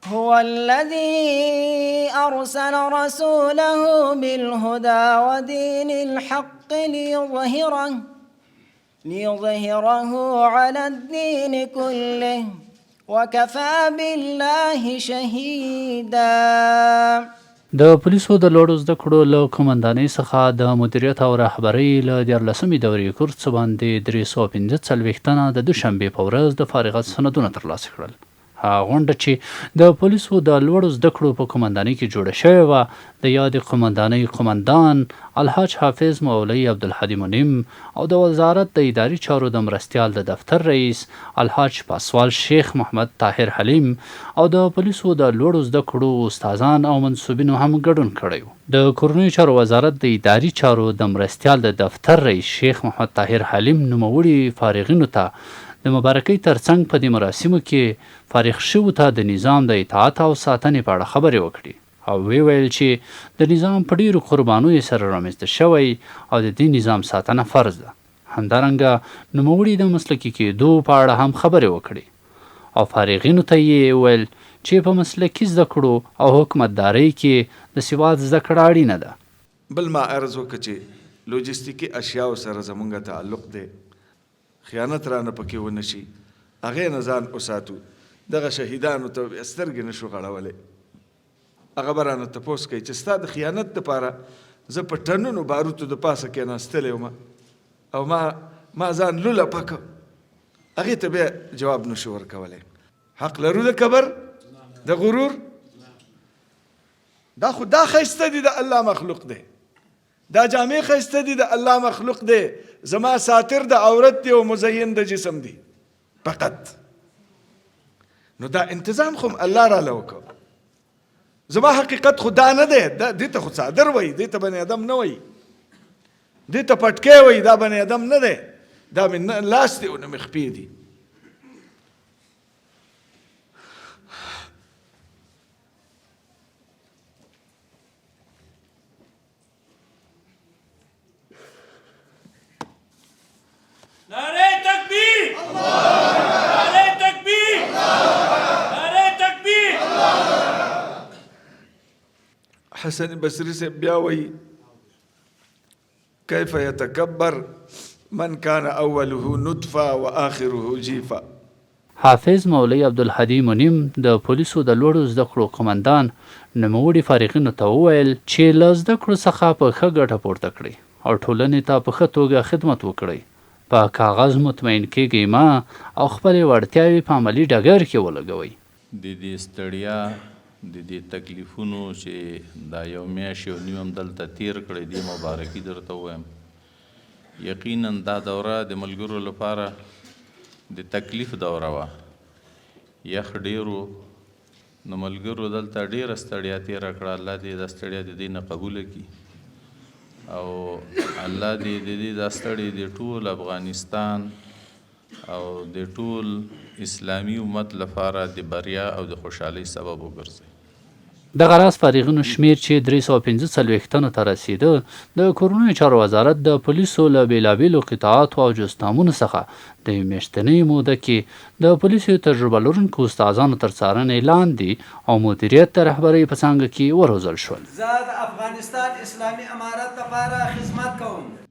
هو الذي أرسل رسوله بالهدى ودين الحق ليظهره على الدين كله وكفى بالله شهيدا. د پولیسو د لوړو زده کړو له قومندانۍ څخه د مدیریت او رهبرۍ له 14مې دورې کورس باندې 345 تنه د دوشنبې په ورځ د فارغت سندونه ترلاسه کړل. غونډه چې د پولیسو د لوړو زده کړو په قومندانۍ کې جوړه شوې وه، د یادې قومندانۍ قومندان الحاج حافظ مولوي عبدالهادي منیم او د وزارت د اداري چارو د مرستیال د دفتر رئیس الحاج پاسوال شیخ محمد طاهر حلیم او د پولیسو د لوړو زده کړو استادان او منصوبینو هم ګډون کړی و. د کورنیو چارو وزارت د اداري چارو د مرستیال د دفتر رئیس شیخ محمد طاهر حلیم نوموړي فارغینو ته د مبارکۍ ترڅنګ په دې مراسمو کې فارغ شوو ته د نظام د اطاعت او ساتنې په اړه خبرې وکړي او ویل چې د نظام په ډیرو قربانیو سره رامنځته شوی او د دې نظام ساتنه فرض ده. همدارنګه نوموړي د مسلکي کېدو په اړه هم خبرې وکړي او فارغینو ته یې ویل چې په مسلکي زده کړو او حکومتدارۍ کې د سواد زده کړه اړینه ده. بل ما عرض وکړه چې لوجستیکي اشیاو سره زمونږ تعلق دی، خیانت رانه پکې ونه شي، هغې نه ځان وساتو. دغه شهیدانو ته سترګې نشو غړولی. هغه به رانه تپوس کوي چې ستا د خیانت دپاره زه په ټنونو باروتو د پاسه کېناستلی وم او ما ځان لوله پکه، هغې ته بیا جواب نشو ورکولی. حق لرو د کبر د غرور؟ دا خو دا ښایسته دي د الله مخلوق دی، دا جامې ښایسته دي د الله مخلوق دی، زما ساتر د عورت دی او مزین د جسم دی فقط. نو دا انتظام خو الله را لوکو. زما حقیقت خو دا نه دی، دې ته خو څادر وایي، دې ته بني ادم نه وایي، دې ته پټکی وایي، دا بني ادم نه دی، دا مې لاس دی او نه مې خپې دي. نعرہ تکبیر! نعرہ تکبیر! نعرہ تکبیر! حسن بصری سے بیا وی کیف یتکبر من کان اوله نطفه و آخره جیفه. حافظ مولوي عبدالهادي منیم د پولیسو د لوړو زده کړو قومندان نوموړي فارغینو ته وویل چې له زده کړو څخه په ښه ګټه پورته کړئ او ټولنې ته په ښه توګه خدمت وکړئ. په کاغذ مطمئن کېږئ ما او خپلې وړتیاوې په عملي ډګر کې ولګوئ. د دې ستړیا د دې تکلیفونو چې دا یو میاشت یو نیم دلته تیر کړی دی مبارکي درته ووایم. یقینا دا دوره د ملګرو لپاره د تکلیف دوره وه. یخ ډیرو نو ملګرو دلته ډیره ستړیا تیره کړه. الله دې دا ستړیا د دې نه قبوله کړي او الله دې د دې دا ستړی د ټول افغانستان او د ټول اسلامي امت لپاره د بریا او د خوشحالۍ سبب وګرځي. دغه راز فارغینو شمیر چې 345 تنو ته رسیده د کورنیو چارو وزارت د پولیسو له بېلابېلو قطاعاتو او جستامونو څخه د یوې میاشتنۍ موده کې د پولیسو تجربه لرونکو استادانو تر څارنې لاندې او مدیریت د رهبرۍ په څانګه کې وروزل شول. زه د افغانستان اسلامي امارت لپاره خدمت کوم.